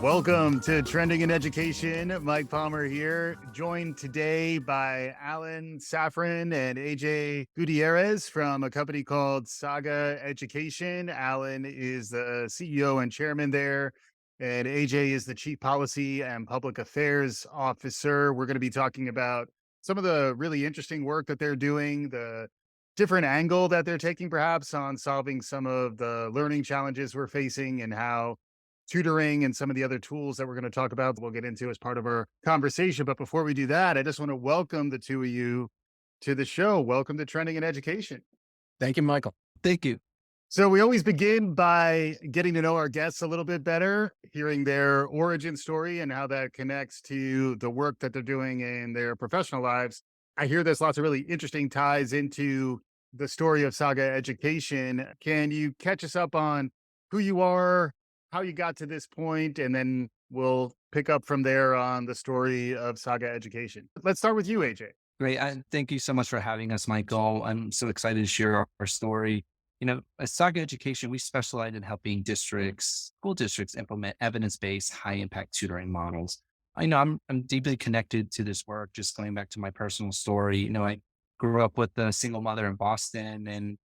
Welcome to Trending in Education. Mike Palmer here, joined today by Alan Safran and AJ Gutierrez from a company called Saga Education. Alan is the CEO and chairman there, and AJ is the Chief Policy and Public Affairs Officer. We're going to be talking about some of the really interesting work that they're doing, the different angle that they're taking perhaps on solving some of the learning challenges we're facing, and how tutoring and some of the other tools that we're going to talk about, we'll get into as part of our conversation. But before we do that, I just want to welcome the two of you to the show. Welcome to Trending in Education. Thank you, Michael. Thank you. So we always begin by getting to know our guests a little bit better, hearing their origin story and how that connects to the work that they're doing in their professional lives. I hear there's lots of really interesting ties into the story of Saga Education. Can you catch us up on who you are, how you got to this point, and then we'll pick up from there on the story of Saga Education. Let's start with you, AJ. Great. Thank you so much for having us, Michael. I'm so excited to share our story. At Saga Education, we specialize in helping school districts implement evidence-based high impact tutoring models. I know I'm deeply connected to this work, just going back to my personal story. I grew up with a single mother in Boston, and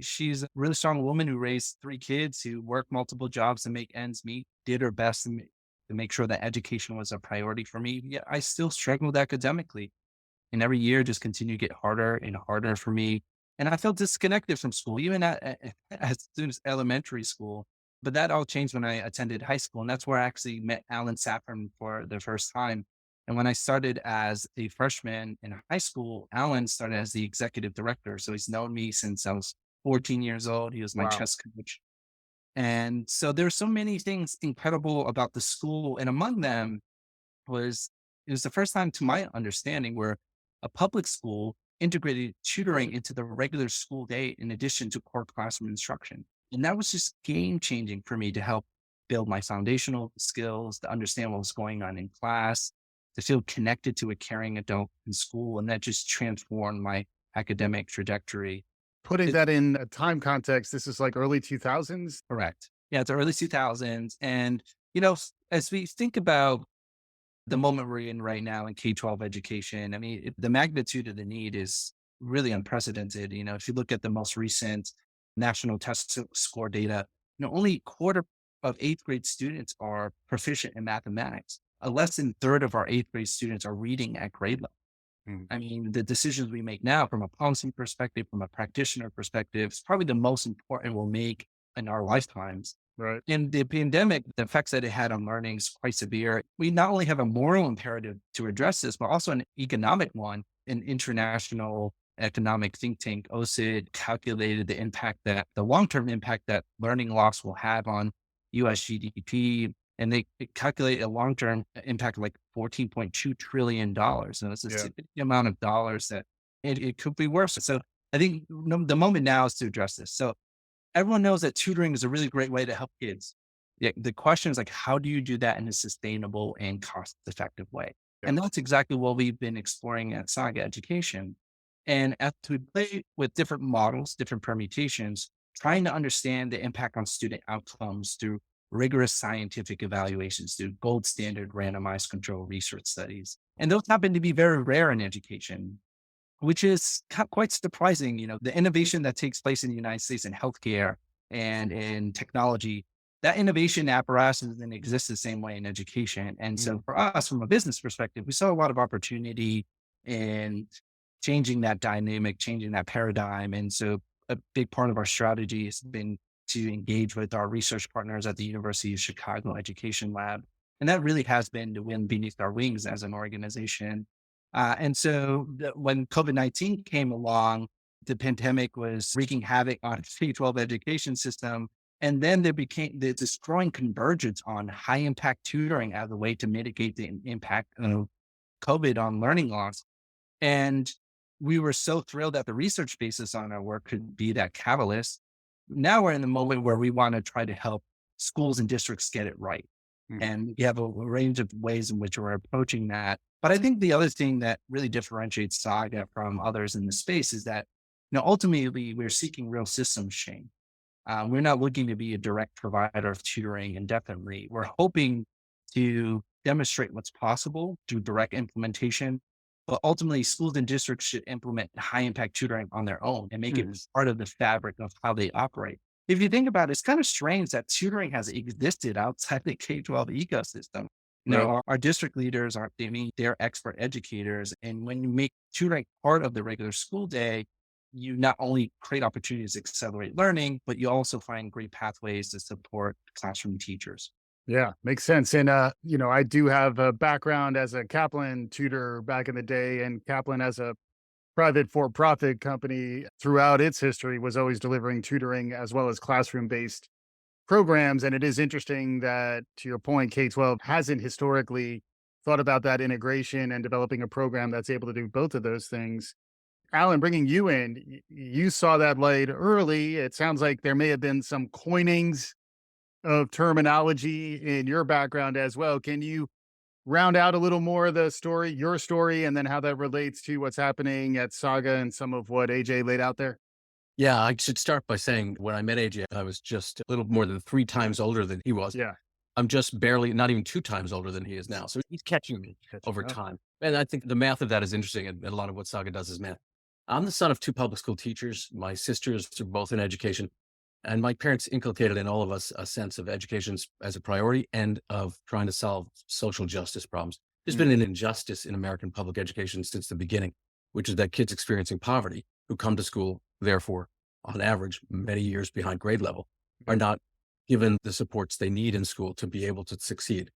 she's a really strong woman who raised three kids, who worked multiple jobs to make ends meet, did her best to make sure that education was a priority for me. Yet I still struggled academically. And every year just continued to get harder and harder for me. And I felt disconnected from school, even as soon as elementary school. But that all changed when I attended high school. And that's where I actually met Alan Safran for the first time. And when I started as a freshman in high school, Alan started as the executive director. So he's known me since I was 14 years old. He was my Wow. chess coach. And so there's so many things incredible about the school. And among them was it was the first time, to my understanding, where a public school integrated tutoring into the regular school day in addition to core classroom instruction. And that was just game changing for me to help build my foundational skills, to understand what was going on in class, to feel connected to a caring adult in school. And that just transformed my academic trajectory. Putting It- that in a time context, this is like early 2000s. Correct. Yeah, it's the early 2000s. And, as we think about the moment we're in right now in K-12 education, I mean, the magnitude of the need is really unprecedented. If you look at the most recent national score data, only a quarter of eighth grade students are proficient in mathematics. A less than third of our eighth grade students are reading at grade level. Mm. I mean, the decisions we make now from a policy perspective, from a practitioner perspective, is probably the most important we'll make in our lifetimes. Right. In the pandemic, the effects that it had on learning is quite severe. We not only have a moral imperative to address this, but also an economic one. An international economic think tank, OSID, calculated the long-term impact that learning loss will have on US GDP. And they calculate a long-term impact of like $14.2 trillion. And it's a Yeah. significant amount of dollars that it could be worse. So I think the moment now is to address this. So everyone knows that tutoring is a really great way to help kids. Yeah, the question is like, how do you do that in a sustainable and cost-effective way? Yeah. And that's exactly what we've been exploring at Saga Education. And as we play with different models, different permutations, trying to understand the impact on student outcomes through rigorous scientific evaluations, through gold standard randomized control research studies. And those happen to be very rare in education, which is quite surprising. The innovation that takes place in the United States in healthcare and in technology, that innovation apparatus doesn't exist the same way in education. And so Mm. for us, from a business perspective, we saw a lot of opportunity in changing that dynamic, changing that paradigm. And so a big part of our strategy has been to engage with our research partners at the University of Chicago Education Lab. And that really has been the wind beneath our wings as an organization. And so when COVID-19 came along, the pandemic was wreaking havoc on the K-12 education system. And then there became this growing convergence on high impact tutoring as a way to mitigate the impact of COVID on learning loss. And we were so thrilled that the research basis on our work could be that catalyst. Now we're in the moment where we want to try to help schools and districts get it right. Mm. And we have a range of ways in which we're approaching that. But I think the other thing that really differentiates Saga from others in the space is that, ultimately we're seeking real systems change. We're not looking to be a direct provider of tutoring indefinitely. We're hoping to demonstrate what's possible through direct implementation. But ultimately, schools and districts should implement high impact tutoring on their own and make it Mhm. part of the fabric of how they operate. If you think about it, it's kind of strange that tutoring has existed outside the K 12 ecosystem. Right. Our district leaders aren't, they're expert educators. And when you make tutoring part of the regular school day, you not only create opportunities to accelerate learning, but you also find great pathways to support classroom teachers. Yeah, makes sense. And I do have a background as a Kaplan tutor back in the day, and Kaplan as a private for-profit company throughout its history was always delivering tutoring as well as classroom-based programs. And it is interesting that, to your point, K-12 hasn't historically thought about that integration and developing a program that's able to do both of those things. Alan, bringing you in, you saw that light early. It sounds like there may have been some coinings of terminology in your background as well. Can you round out a little more of the story, your story, and then how that relates to what's happening at Saga and some of what AJ laid out there? Yeah, I should start by saying when I met AJ, I was just a little more than 3 times older than he was. Yeah, I'm just barely not even 2 times older than he is now, so he's catching me catching over up. time, and I think the math of that is interesting, and a lot of what Saga does is math. I'm the son of 2 public school teachers. My sisters are both in education, and my parents inculcated in all of us a sense of education as a priority and of trying to solve social justice problems. There's Mm, been an injustice in American public education since the beginning, which is that kids experiencing poverty who come to school, therefore, on average, many years behind grade level, are yep, not given the supports they need in school to be able to succeed.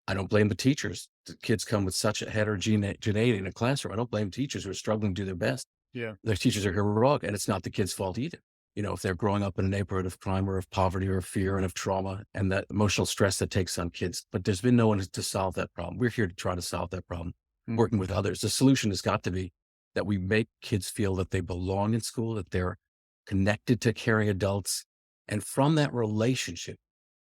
I don't blame the teachers. The kids come with such a heterogeneity in a classroom. I don't blame teachers who are struggling to do their best. yeah, Their teachers are heroic, and it's not the kids' fault either. If they're growing up in a neighborhood of crime or of poverty or of fear and of trauma and that emotional stress that takes on kids, but there's been no one to solve that problem. We're here to try to solve that problem, mm, working with others. The solution has got to be that we make kids feel that they belong in school, that they're connected to caring adults. And from that relationship,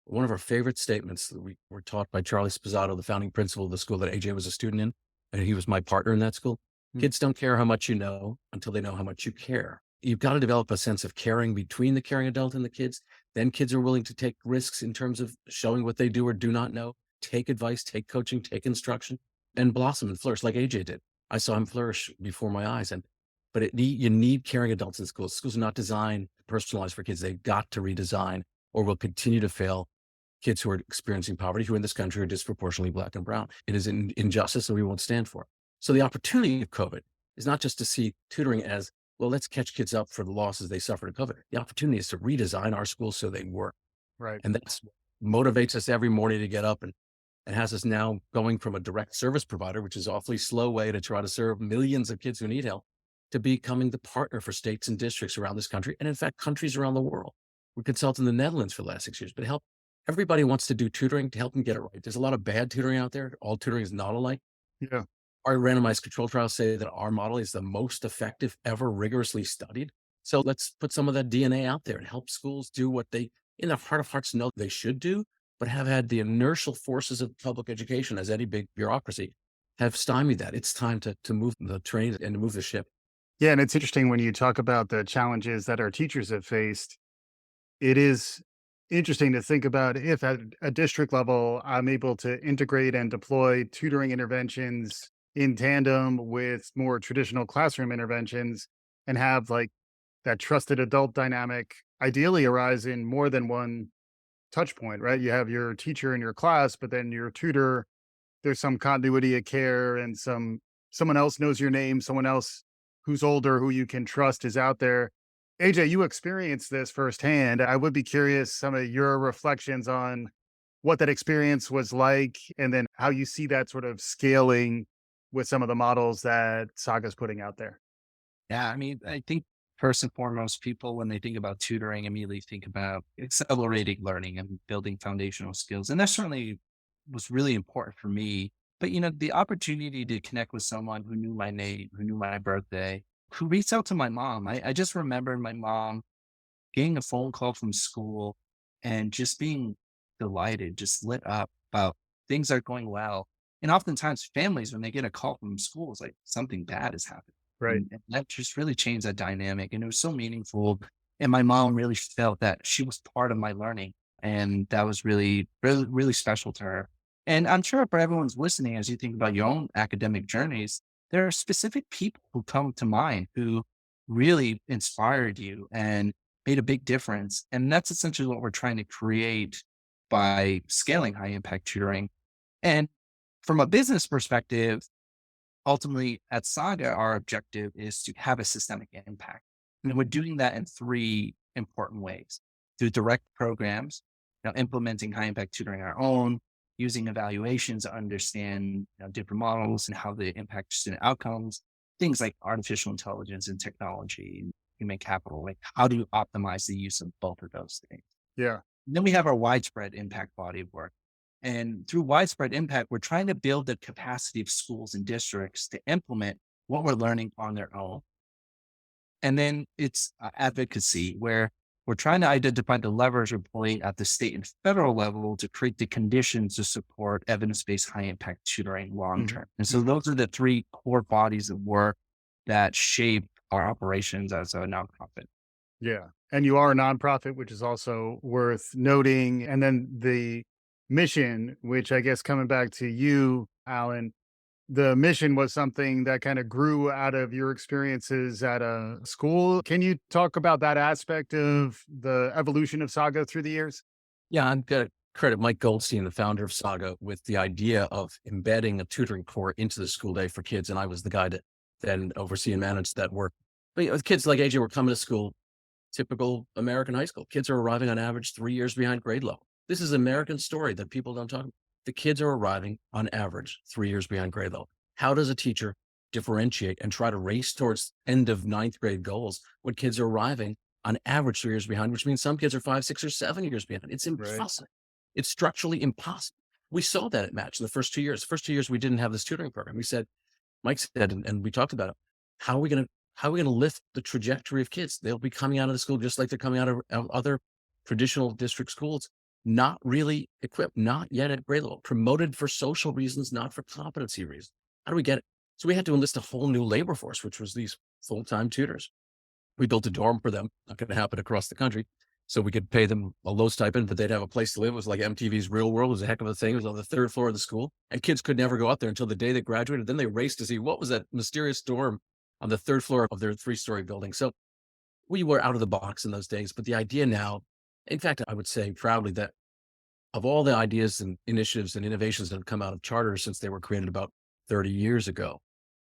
one of our favorite statements that we were taught by Charlie Spizzato, the founding principal of the school that AJ was a student in, and he was my partner in that school. mm, Kids don't care how much you know until they know how much you care. You've got to develop a sense of caring between the caring adult and the kids. Then kids are willing to take risks in terms of showing what they do or do not know, take advice, take coaching, take instruction, and blossom and flourish like AJ did. I saw him flourish before my eyes. You need caring adults in schools. Schools are not designed to personalize for kids. They've got to redesign or will continue to fail kids who are experiencing poverty, who in this country are disproportionately Black and brown. It is an injustice that we won't stand for. So the opportunity of COVID is not just to see tutoring as, well, let's catch kids up for the losses they suffered in COVID. The opportunity is to redesign our schools so they work. right. And that's what motivates us every morning to get up and has us now going from a direct service provider, which is an awfully slow way to try to serve millions of kids who need help, to becoming the partner for states and districts around this country, and in fact, countries around the world. We consulted in the Netherlands for the last 6 years, but everybody wants to do tutoring to help them get it right. There's a lot of bad tutoring out there. All tutoring is not alike. Yeah, Our randomized control trials say that our model is the most effective ever rigorously studied. So let's put some of that DNA out there and help schools do what they, in their heart of hearts, know they should do, but have had the inertial forces of public education, as any big bureaucracy, have stymied that. It's time to move the train and to move the ship. yeah. And it's interesting when you talk about the challenges that our teachers have faced. It is interesting to think about if at a district level, I'm able to integrate and deploy tutoring interventions in tandem with more traditional classroom interventions and have like that trusted adult dynamic ideally arise in more than one touch point, right? You have your teacher in your class, but then your tutor, there's some continuity of care and someone else knows your name, someone else who's older who you can trust is out there. AJ, you experienced this firsthand. I would be curious some of your reflections on what that experience was like and then how you see that sort of scaling with some of the models that Saga's putting out there. Yeah, I think first and foremost, people, when they think about tutoring, immediately think about accelerating learning and building foundational skills. And that certainly was really important for me. But, the opportunity to connect with someone who knew my name, who knew my birthday, who reached out to my mom. I just remember my mom getting a phone call from school and just being delighted, just lit up about things are going well. And oftentimes families, when they get a call from school, it's like something bad has happened. Right. And that just really changed that dynamic. And it was so meaningful. And my mom really felt that she was part of my learning. And that was really, really, really special to her. And I'm sure for everyone's listening, as you think about your own academic journeys, there are specific people who come to mind who really inspired you and made a big difference. And that's essentially what we're trying to create by scaling high impact tutoring. And from a business perspective, ultimately at Saga, our objective is to have a systemic impact. And we're doing that in three important ways: through direct programs, implementing high impact tutoring our own, using evaluations to understand different models and how they impact student outcomes, things like artificial intelligence and technology and human capital. Like, how do you optimize the use of both of those things? Yeah. Then we have our widespread impact body of work. And through widespread impact, we're trying to build the capacity of schools and districts to implement what we're learning on their own. And then it's advocacy, where we're trying to identify the levers we're pulling at the state and federal level to create the conditions to support evidence-based high impact tutoring long term. And so those are the three core bodies of work that shape our operations as a nonprofit. Yeah. And you are a nonprofit, which is also worth noting. And then the mission, which I guess coming back to you, Alan, the mission was something that kind of grew out of your experiences at a school. Can you talk about that aspect of the evolution of Saga through the years? Yeah, I'm going to credit Mike Goldstein, the founder of Saga, with the idea of embedding a tutoring core into the school day for kids. And I was the guy to then oversee and manage that work. But kids like AJ were coming to school, typical American high school. Kids are arriving on average 3 years behind grade level. This is an American story that people don't talk about. The kids are arriving on average 3 years behind grade level. How does a teacher differentiate and try to race towards end of ninth grade goals when kids are arriving on average 3 years behind, which means some kids are 5, 6, or 7 years behind? It's Right. impossible. It's structurally impossible. We saw that at Match in the first 2 years. The first 2 years, we didn't have this tutoring program. We said, Mike said, and we talked about it. How are we going to lift the trajectory of kids? They'll be coming out of the school just like they're coming out of other traditional district schools, not really equipped, not yet at grade level, promoted for social reasons, not for competency reasons. How do we get it? So we had to enlist a whole new labor force, which was these full-time tutors. We built a dorm for them, not going to happen across the country. So we could pay them a low stipend, but they'd have a place to live. It was like MTV's Real World. It was a heck of a thing. It was on the third floor of the school, and kids could never go up there until the day they graduated. Then they raced to see what was that mysterious dorm on the third floor of their 3-story building. So we were out of the box in those days. But the idea now, in fact, I would say proudly that of all the ideas and initiatives and innovations that have come out of charters since they were created about 30 years ago,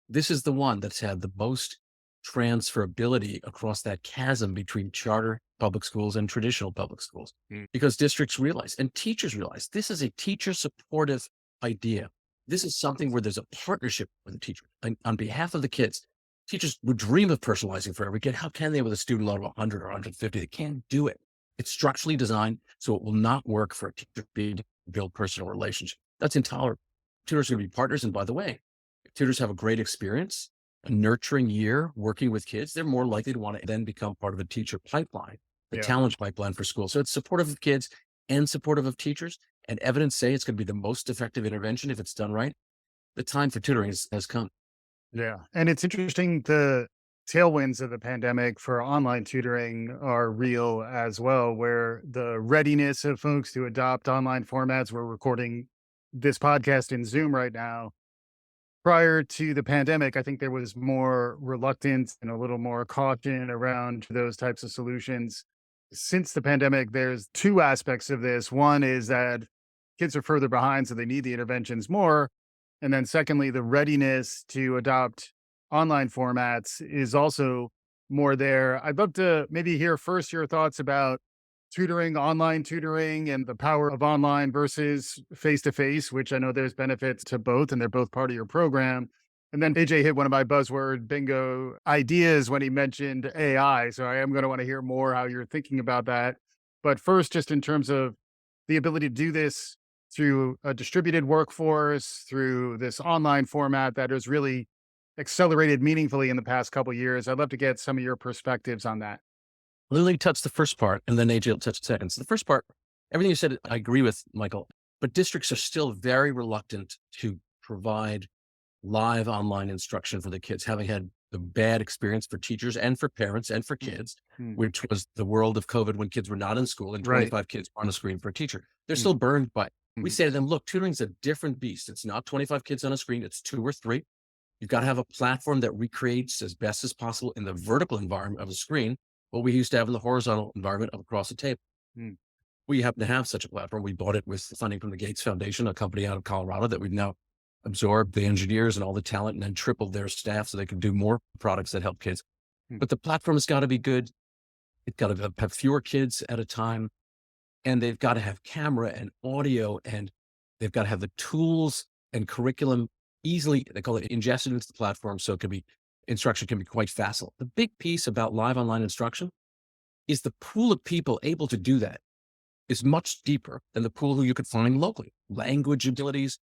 this is the one that's had the most transferability across that chasm between charter public schools and traditional public schools, because districts realize and teachers realize this is a teacher supportive idea. This is something where there's a partnership with the teacher. And on behalf of the kids, teachers would dream of personalizing for every kid. How can they with a student load of 100 or 150? They can't do it. It's structurally designed so it will not work for a teacher to build personal relationship. That's intolerable. Tutors are going to be partners. And by the way, if tutors have a great experience, a nurturing year working with kids, they're more likely to want to then become part of a teacher pipeline, the talent pipeline for schools. So it's supportive of kids and supportive of teachers. And evidence say it's going to be the most effective intervention if it's done right. The time for tutoring has come. Yeah. And it's interesting, the tailwinds of the pandemic for online tutoring are real as well, where the readiness of folks to adopt online formats. We're recording this podcast in Zoom right now. Prior to the pandemic, I think there was more reluctance and a little more caution around those types of solutions. Since the pandemic, there's two aspects of this. One is that kids are further behind, so they need the interventions more. And then secondly, the readiness to adopt online formats is also more there. I'd love to maybe hear first your thoughts about tutoring, online tutoring, and the power of online versus face-to-face, which I know there's benefits to both, and they're both part of your program. And then AJ hit one of my buzzword bingo ideas when he mentioned AI. So I am going to want to hear more how you're thinking about that. But first, just in terms of the ability to do this through a distributed workforce, through this online format that has really accelerated meaningfully in the past couple of years, I'd love to get some of your perspectives on that. Lily touched the first part, and then AJ will touch the second. So the first part, everything you said, I agree with, Michael, but districts are still very reluctant to provide live online instruction for the kids, having had the bad experience for teachers and for parents and for kids, which was the world of COVID when kids were not in school and 25 kids on a screen for a teacher. They're still burned by it. We Mhm. say to them, look, tutoring's a different beast. It's not 25 kids on a screen, it's 2 or 3. You've got to have a platform that recreates as best as possible in the vertical environment of a screen what we used to have in the horizontal environment of across the table. Mm. We happen to have such a platform. We bought it with funding from the Gates Foundation, a company out of Colorado that we've now absorbed the engineers and all the talent and then tripled their staff so they can do more products that help kids. Mm. But the platform has got to be good. It's got to have fewer kids at a time, and they've got to have camera and audio, and they've got to have the tools and curriculum easily, they call it ingested into the platform. So it can be instruction can be quite facile. The big piece about live online instruction is the pool of people able to do that is much deeper than the pool who you could find locally. Language abilities,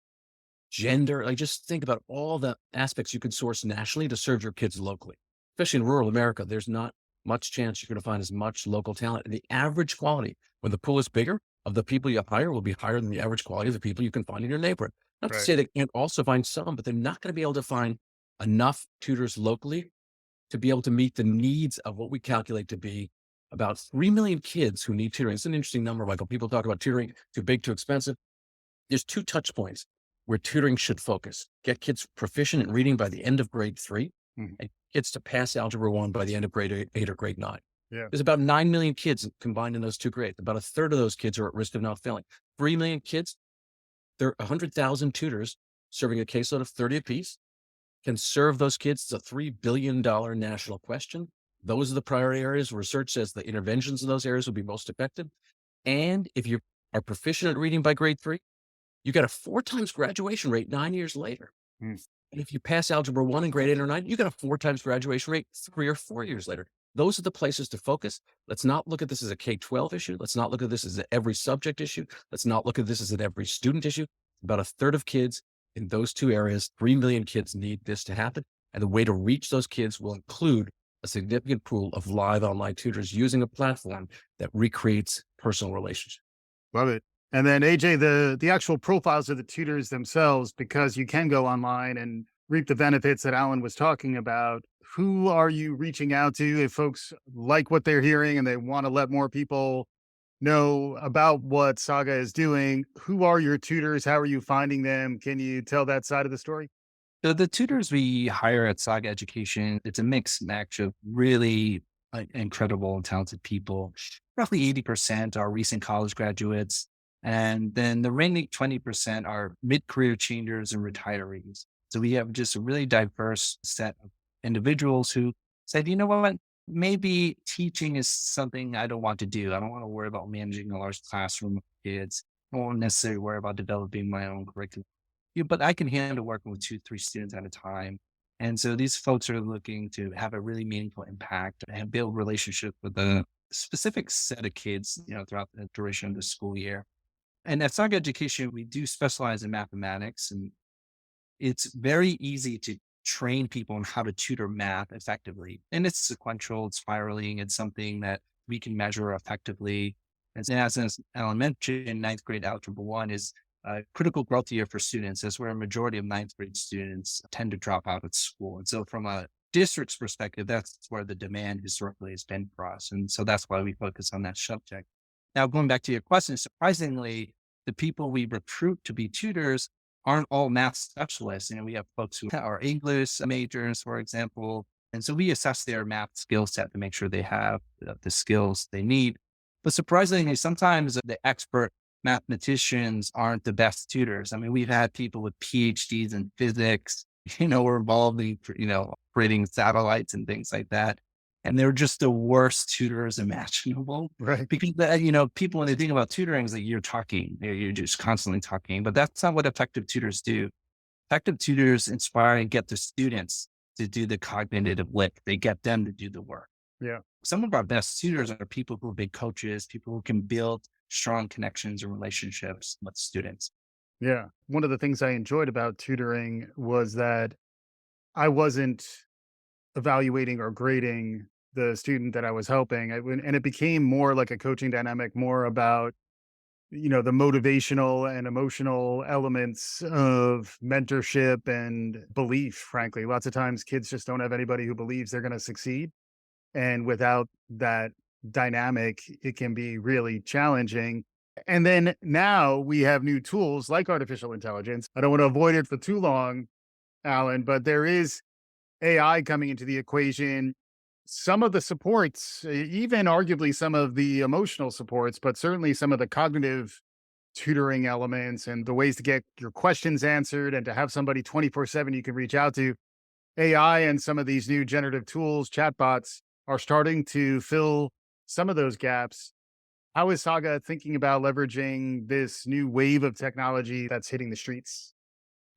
gender, like just think about all the aspects you could source nationally to serve your kids locally. Especially in rural America, there's not much chance you're going to find as much local talent. And the average quality, when the pool is bigger, of the people you hire will be higher than the average quality of the people you can find in your neighborhood. Not to Right. say they can't also find some, but they're not going to be able to find enough tutors locally to be able to meet the needs of what we calculate to be about 3 million kids who need tutoring. It's an interesting number, Michael. People talk about tutoring, too big, too expensive. There's 2 touch points where tutoring should focus. Get kids proficient in reading by the end of grade 3 Mhm. and kids to pass Algebra 1 by the end of grade 8 or grade 9. Yeah. There's about 9 million kids combined in those 2 grades. About a third of those kids are at risk of not failing. 3 million kids, there are 100,000 tutors serving a caseload of 30 apiece can serve those kids. It's a $3 billion national question. Those are the priority areas. Research says the interventions in those areas will be most effective. And if you are proficient at reading by grade 3, you get a 4 times graduation rate 9 years later. Mm. And if you pass Algebra 1 in grade 8 or 9, you get a 4 times graduation rate 3 or 4 years later. Those are the places to focus. Let's not look at this as a K-12 issue. Let's not look at this as an every subject issue. Let's not look at this as an every student issue. About a third of kids in those 2 areas, 3 million kids need this to happen. And the way to reach those kids will include a significant pool of live online tutors using a platform that recreates personal relationships. Love it. And then AJ, the actual profiles of the tutors themselves, because you can go online and reap the benefits that Alan was talking about. Who are you reaching out to if folks like what they're hearing and they want to let more people know about what Saga is doing? Who are your tutors? How are you finding them? Can you tell that side of the story? So the tutors we hire at Saga Education, it's a mixed match of really incredible and talented people. Roughly 80% are recent college graduates. And then the remaining 20% are mid-career changers and retirees. So we have just a really diverse set of individuals who said, you know what, maybe teaching is something I don't want to do. I don't want to worry about managing a large classroom of kids. I don't necessarily worry about developing my own curriculum. Yeah, but I can handle working with 2, 3 students at a time. And so these folks are looking to have a really meaningful impact and build relationship with a specific set of kids, throughout the duration of the school year. And at Saga Education, we do specialize in mathematics, and it's very easy to train people on how to tutor math effectively. And it's sequential, it's spiraling, it's something that we can measure effectively. And as Alan mentioned, ninth grade Algebra 1 is a critical growth year for students. That's where a majority of ninth grade students tend to drop out of school. And so from a district's perspective, that's where the demand historically has been for us. And so that's why we focus on that subject. Now, going back to your question, surprisingly, the people we recruit to be tutors aren't all math specialists. We have folks who are English majors, for example. And so we assess their math skill set to make sure they have the skills they need. But surprisingly, sometimes the expert mathematicians aren't the best tutors. I mean, we've had people with PhDs in physics, were involved in, operating satellites and things like that. And they're just the worst tutors imaginable. Right. Because, people, when they think about tutoring, is like you're talking, you're just constantly talking, but that's not what effective tutors do. Effective tutors inspire and get the students to do the cognitive lift. They get them to do the work. Yeah. Some of our best tutors are people who are big coaches, people who can build strong connections and relationships with students. Yeah. One of the things I enjoyed about tutoring was that I wasn't evaluating or grading the student that I was helping. And it became more like a coaching dynamic, more about, the motivational and emotional elements of mentorship and belief, frankly. Lots of times kids just don't have anybody who believes they're going to succeed. And without that dynamic, it can be really challenging. And then now we have new tools like artificial intelligence. I don't want to avoid it for too long, Alan, but there is AI coming into the equation. Some of the supports, even arguably some of the emotional supports, but certainly some of the cognitive tutoring elements and the ways to get your questions answered and to have somebody 24/7 you can reach out to. AI and some of these new generative tools, chatbots, are starting to fill some of those gaps. How is Saga thinking about leveraging this new wave of technology that's hitting the streets?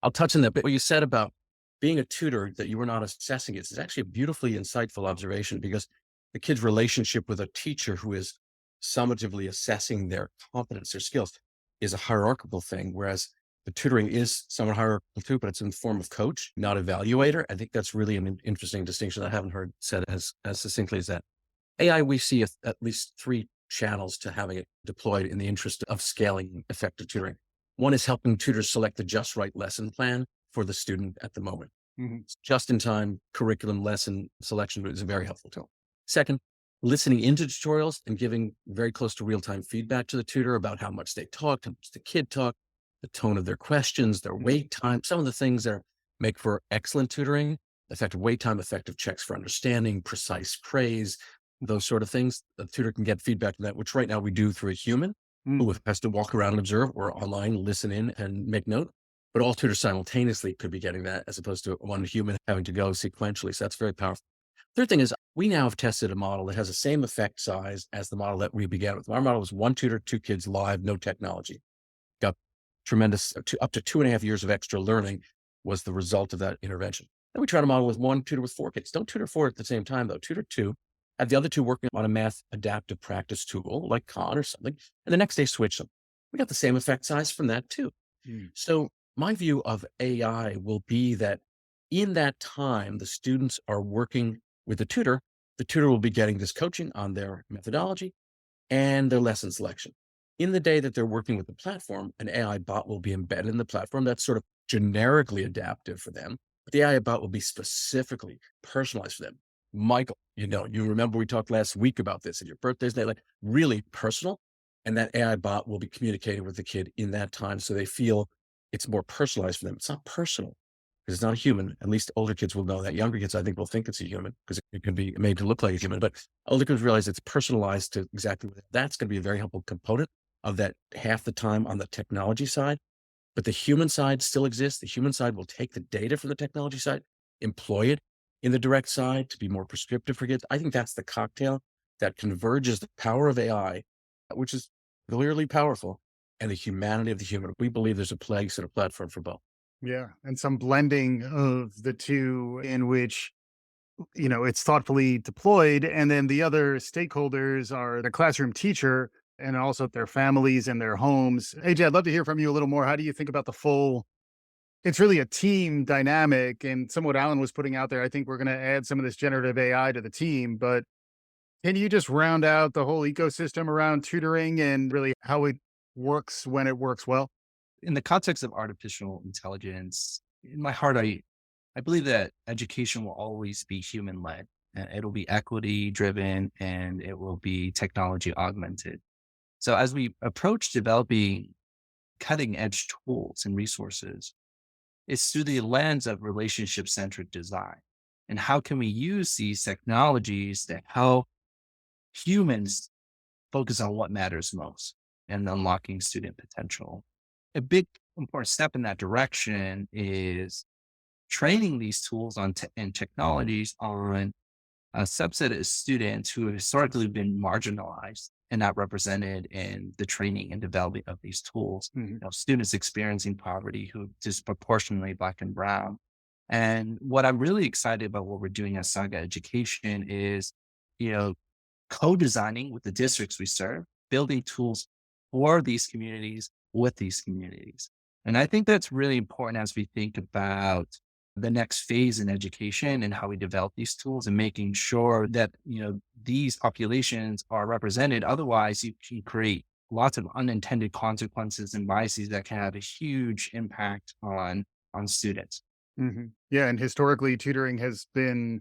I'll touch on that. But what you said about being a tutor, that you were not assessing it, is actually a beautifully insightful observation, because the kid's relationship with a teacher who is summatively assessing their competence, their skills, is a hierarchical thing. Whereas the tutoring is somewhat hierarchical too, but it's in the form of coach, not evaluator. I think that's really an interesting distinction I haven't heard said as succinctly as that. AI, we see at least three channels to having it deployed in the interest of scaling effective tutoring. One is helping tutors select the just right lesson plan for the student at the moment. Mhm. Just in time curriculum lesson selection is a very helpful tool. Second, listening into tutorials and giving very close to real time feedback to the tutor about how much they talked, how much the kid talked, the tone of their questions, their wait time, some of the things that make for excellent tutoring, effective wait time, effective checks for understanding, precise praise, those sort of things. The tutor can get feedback to that, which right now we do through a human Mm. who has to walk around and observe, or online, listen in and make note. But all tutors simultaneously could be getting that, as opposed to one human having to go sequentially. So that's very powerful. Third thing is, we now have tested a model that has the same effect size as the model that we began with. Our model was one tutor, two kids live, no technology. Got tremendous, up to 2.5 years of extra learning was the result of that intervention. Then we tried a model with one tutor with four kids. Don't tutor four at the same time though. Tutor two, have the other two working on a math adaptive practice tool like Khan or something, and the next day switch them. We got the same effect size from that too. Mm. So my view of AI will be that in that time, the students are working with the tutor will be getting this coaching on their methodology and their lesson selection. In the day that they're working with the platform, an AI bot will be embedded in the platform that's sort of generically adaptive for them. But the AI bot will be specifically personalized for them. Michael, you remember we talked last week about this at your birthday's day, like really personal. And that AI bot will be communicating with the kid in that time, so they feel it's more personalized for them. It's not personal because it's not a human. At least older kids will know that. Younger kids, I think, will think it's a human because it can be made to look like a human. But older kids realize it's personalized to exactly what that's going to be a very helpful component of that half the time on the technology side. But the human side still exists. The human side will take the data from the technology side, employ it in the direct side to be more prescriptive for kids. I think that's the cocktail that converges the power of AI, which is clearly powerful, and the humanity of the human. We believe there's a place and a platform for both. Yeah. And some blending of the two in which, it's thoughtfully deployed. And then the other stakeholders are the classroom teacher and also their families and their homes. AJ, I'd love to hear from you a little more. How do you think about the full? It's really a team dynamic, and some what Alan was putting out there. I think we're going to add some of this generative AI to the team, but can you just round out the whole ecosystem around tutoring and really how it works when it works well? In the context of artificial intelligence, in my heart, I believe that education will always be human led. It'll be equity driven and it will be technology augmented. So as we approach developing cutting edge tools and resources, it's through the lens of relationship centric design. And how can we use these technologies to help humans focus on what matters most and unlocking student potential? A big important step in that direction is training these tools and technologies on a subset of students who have historically been marginalized and not represented in the training and development of these tools. Mhm. Students experiencing poverty who disproportionately Black and Brown. And what I'm really excited about what we're doing at Saga Education is, you know, co-designing with the districts we serve, building tools for these communities with these communities. And I think that's really important as we think about the next phase in education and how we develop these tools and making sure that, these populations are represented. Otherwise, you can create lots of unintended consequences and biases that can have a huge impact on students. Yeah, and historically, tutoring has been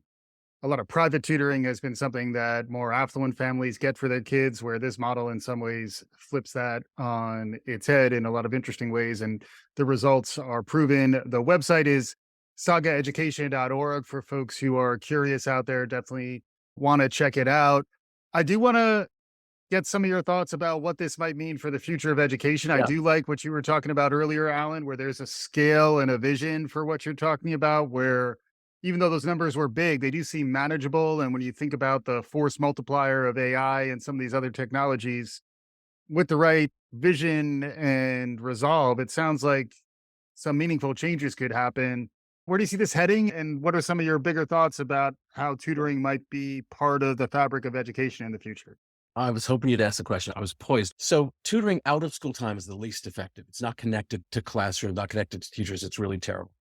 a lot of private tutoring has been something that more affluent families get for their kids, where this model in some ways flips that on its head in a lot of interesting ways. And the results are proven. The website is sagaeducation.org for folks who are curious out there. Definitely want to check it out. I do want to get some of your thoughts about what this might mean for the future of education. I Yeah. do like what you were talking about earlier, Alan, where there's a scale and a vision for what you're talking about, where even though those numbers were big, they do seem manageable. And when you think about the force multiplier of AI and some of these other technologies, with the right vision and resolve, it sounds like some meaningful changes could happen. Where do you see this heading? And what are some of your bigger thoughts about how tutoring might be part of the fabric of education in the future? I was hoping you'd ask the question. I was poised. So tutoring out of school time is the least effective. It's not connected to classroom, not connected to teachers. It's really terrible.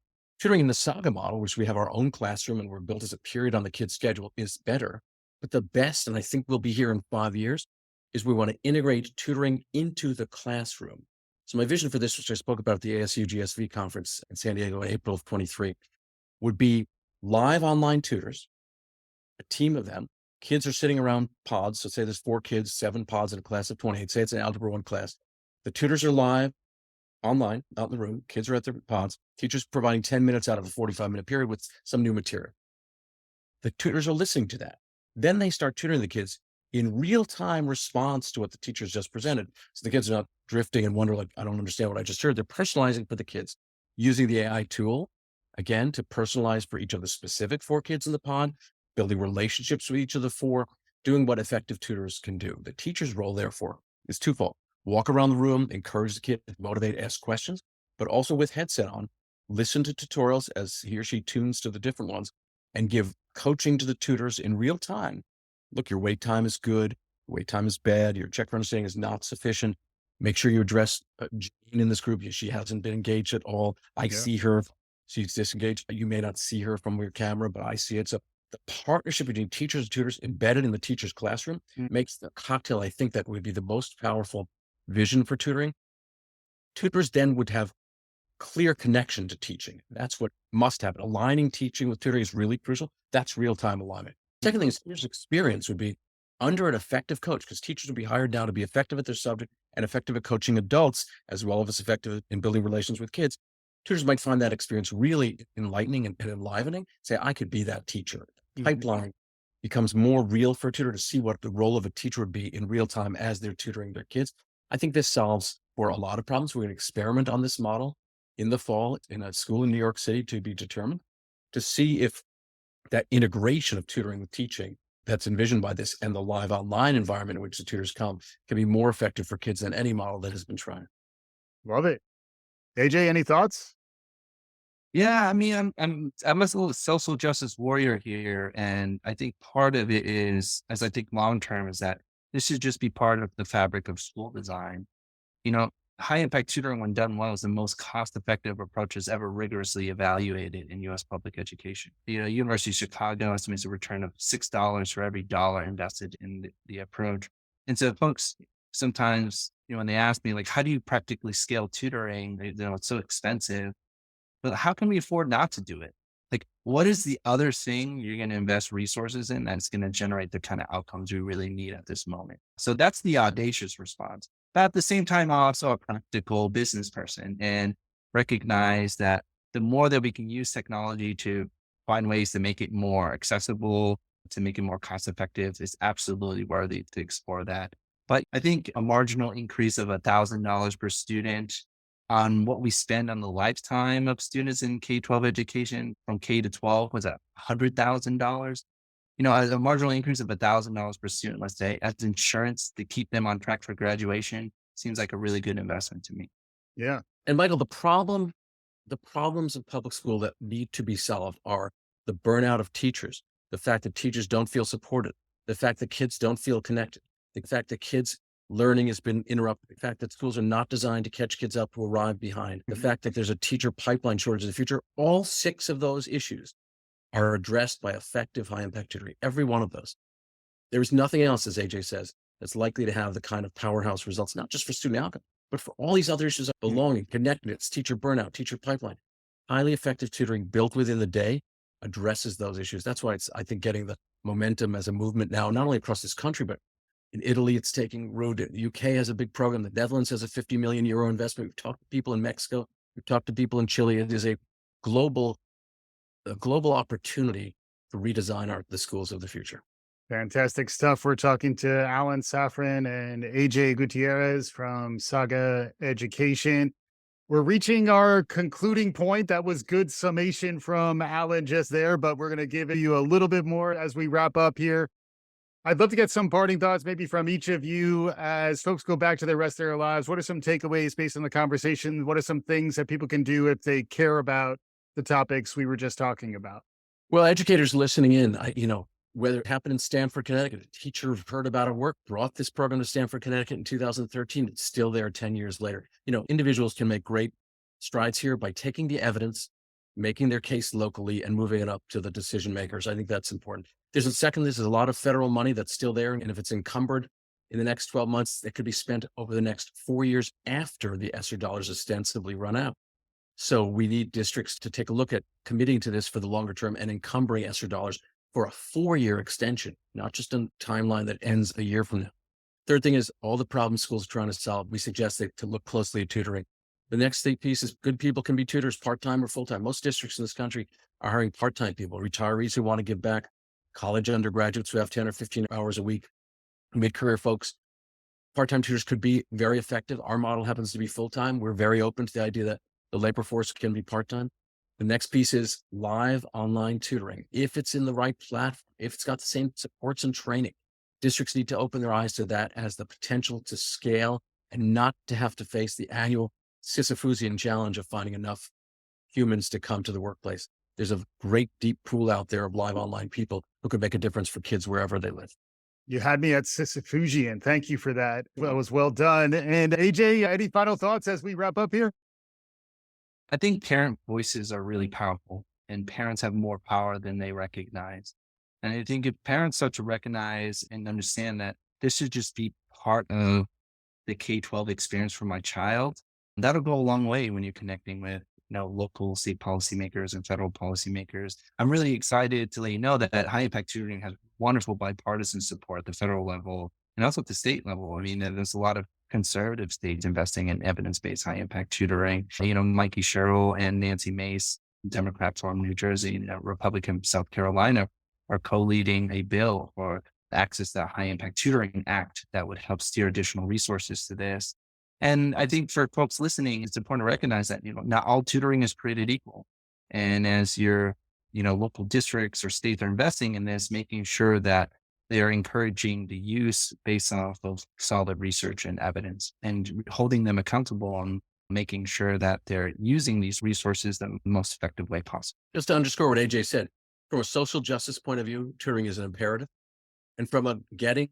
Tutoring in the Saga model, which we have our own classroom and we're built as a period on the kid's schedule, is better. But the best, and I think we'll be here in 5 years, is we want to integrate tutoring into the classroom. So my vision for this, which I spoke about at the ASU GSV conference in San Diego in April of 23, would be live online tutors, a team of them. Kids are sitting around pods. So say there's 4 kids, 7 pods in a class of 28. Say it's an Algebra 1 class. The tutors are live online, out in the room. Kids are at their pods. Teachers providing 10 minutes out of a 45-minute period with some new material. The tutors are listening to that. Then they start tutoring the kids in real-time response to what the teachers just presented. So the kids are not drifting and wonder, like, I don't understand what I just heard. They're personalizing for the kids using the AI tool, again, to personalize for each of the specific 4 kids in the pod, building relationships with each of the 4, doing what effective tutors can do. The teacher's role, therefore, is twofold. Walk around the room, encourage the kid, motivate, ask questions, but also with headset on, listen to tutorials as he or she tunes to the different ones and give coaching to the tutors in real time. Look, your wait time is good. Wait time is bad. Your check for understanding is not sufficient. Make sure you address Jane in this group. She hasn't been engaged at all. I Yeah. see her. She's disengaged. You may not see her from your camera, but I see it. So the partnership between teachers and tutors embedded in the teacher's classroom Mm. makes the cocktail, I think, that would be the most powerful vision for tutoring. Tutors then would have clear connection to teaching. That's what must happen. Aligning teaching with tutoring is really crucial. That's real-time alignment. Second thing is teachers' experience would be under an effective coach, because teachers would be hired now to be effective at their subject and effective at coaching adults, as well as effective in building relations with kids. Tutors might find that experience really enlightening and enlivening. Say, I could be that teacher. Mhm. Pipeline becomes more real for a tutor to see what the role of a teacher would be in real time as they're tutoring their kids. I think this solves for a lot of problems. We're going to experiment on this model in the fall in a school in New York City to be determined, to see if that integration of tutoring with teaching that's envisioned by this and the live online environment in which the tutors come can be more effective for kids than any model that has been tried. Love it. AJ, any thoughts? Yeah, I mean, I'm a little social justice warrior here, and I think part of it is, as I think long term, is that this should just be part of the fabric of school design. You know, high impact tutoring, when done well, is the most cost effective approaches ever rigorously evaluated in U.S. public education. You know, University of Chicago estimates a return of $6 for every dollar invested in the approach. And so, folks sometimes, when they ask me, like, how do you practically scale tutoring? It's so expensive, but how can we afford not to do it? Like, what is the other thing you're going to invest resources in that's going to generate the kind of outcomes we really need at this moment? So that's the audacious response. But at the same time, I'm also a practical business person and recognize that the more that we can use technology to find ways to make it more accessible, to make it more cost effective, is absolutely worthy to explore that. But I think a marginal increase of $1,000 per student on what we spend on the lifetime of students in K-12 education from K to 12 was at $100,000. A marginal increase of $1,000 per student, let's say, as insurance to keep them on track for graduation seems like a really good investment to me. Yeah. And Michael, the problems of public school that need to be solved are the burnout of teachers, the fact that teachers don't feel supported, the fact that kids don't feel connected, the fact that kids learning has been interrupted, the fact that schools are not designed to catch kids up who arrive behind, the Mhm. fact that there's a teacher pipeline shortage in the future. All 6 of those issues are addressed by effective high impact tutoring. Every one of those. There is nothing else, as AJ says, that's likely to have the kind of powerhouse results, not just for student outcome, but for all these other issues of belonging, connectedness, teacher burnout, teacher pipeline. Highly effective tutoring built within the day addresses those issues. That's why it's, I think, getting the momentum as a movement now, not only across this country, but in Italy, it's taking root. The UK has a big program. The Netherlands has a 50 million euro investment. We've talked to people in Mexico. We've talked to people in Chile. It is global, a global opportunity to redesign the schools of the future. Fantastic stuff. We're talking to Alan Safran and AJ Gutierrez from Saga Education. We're reaching our concluding point. That was good summation from Alan just there, but we're going to give you a little bit more as we wrap up here. I'd love to get some parting thoughts maybe from each of you as folks go back to the rest of their lives. What are some takeaways based on the conversation? What are some things that people can do if they care about the topics we were just talking about? Well, educators listening in, whether it happened in Stamford, Connecticut, a teacher heard about our work, brought this program to Stamford, Connecticut in 2013. It's still there 10 years later. Individuals can make great strides here by taking the evidence, making their case locally, and moving it up to the decision makers. I think that's important. There's a lot of federal money that's still there. And if it's encumbered in the next 12 months, it could be spent over the next 4 years after the ESSER dollars ostensibly run out. So we need districts to take a look at committing to this for the longer term and encumbering ESSER dollars for a 4-year extension, not just a timeline that ends a year from now. Third thing is all the problems schools are trying to solve. We suggest to look closely at tutoring. The next big piece is good people can be tutors part-time or full-time. Most districts in this country are hiring part-time people, retirees who want to give back, college undergraduates who have 10 or 15 hours a week, mid-career folks. Part-time tutors could be very effective. Our model happens to be full-time. We're very open to the idea that the labor force can be part-time. The next piece is live online tutoring. If it's in the right platform, if it's got the same supports and training, districts need to open their eyes to that as the potential to scale and not to have to face the annual Sisyphusian challenge of finding enough humans to come to the workplace. There's a great deep pool out there of live online people who can make a difference for kids wherever they live. You had me at Sisyphusian. Thank you for that. That was well done. And AJ, any final thoughts as we wrap up here? I think parent voices are really powerful, and parents have more power than they recognize. And I think if parents start to recognize and understand that this should just be part of the K-12 experience for my child, that'll go a long way when you're connecting with local state policymakers and federal policymakers. I'm really excited to let you know that high impact tutoring has wonderful bipartisan support at the federal level and also at the state level. I mean, there's a lot of conservative states investing in evidence-based high impact tutoring. Mikey Sherrill and Nancy Mace, Democrat from New Jersey, and Republican from South Carolina, are co-leading a bill for access to the High Impact Tutoring Act that would help steer additional resources to this. And I think for folks listening, it's important to recognize that, not all tutoring is created equal. And as your, local districts or states are investing in this, making sure that they're encouraging the use based off of solid research and evidence and holding them accountable on making sure that they're using these resources the most effective way possible. Just to underscore what AJ said, from a social justice point of view, tutoring is an imperative. And from getting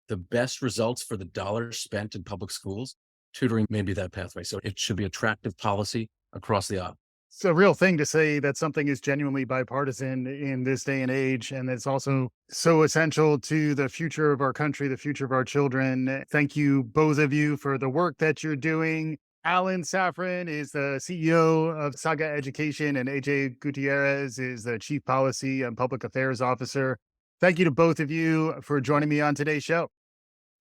the best results for the dollars spent in public schools, tutoring may be that pathway. So it should be attractive policy across the aisle. It's a real thing to say that something is genuinely bipartisan in this day and age. And it's also so essential to the future of our country, the future of our children. Thank you, both of you, for the work that you're doing. Alan Safran is the CEO of Saga Education, and AJ Gutierrez is the Chief Policy and Public Affairs Officer. Thank you to both of you for joining me on today's show.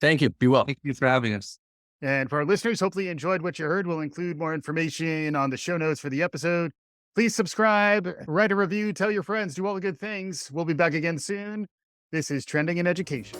Thank you. Be well. Thank you for having us. And for our listeners, hopefully you enjoyed what you heard. We'll include more information on the show notes for the episode. Please subscribe, write a review, tell your friends, do all the good things. We'll be back again soon. This is Trending in Education.